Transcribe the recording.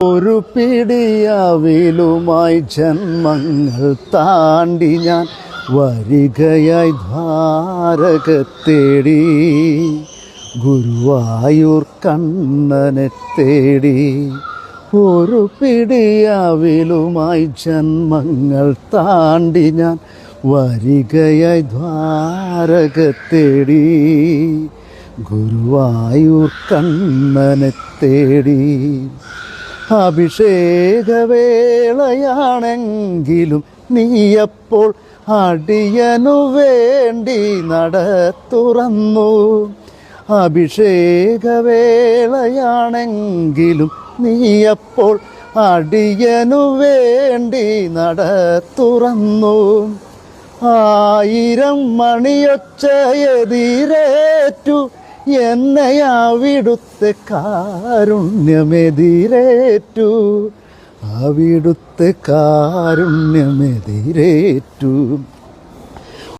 ഒരു പിടിയവിലുമായി ജന്മങ്ങൾ താണ്ടി ഞാൻ വരികയായി ദ്വാരകത്തേടി, ഗുരുവായൂർ കണ്ണനെ തേടി. ഒരു പിടിയവിലുമായി ജന്മങ്ങൾ താണ്ടി ഞാൻ വരികയായി ദ്വാരകത്തേടി, ഗുരുവായൂർ കണ്ണനെ തേടി. അഭിഷേകവേളയാണെങ്കിലും നീയപ്പോൾ അടിയനു വേണ്ടി നട തുറന്നു. അഭിഷേകവേളയാണെങ്കിലും നീയപ്പോൾ അടിയനു വേണ്ടി നട തുറന്നു. 1000 മണിയൊച്ച എതിരേറ്റു എന്നെ അവിടുത്തെ കാരുണ്യമെതിരേറ്റു, അവിടുത്തെ കാരുണ്യമെതിരേറ്റു.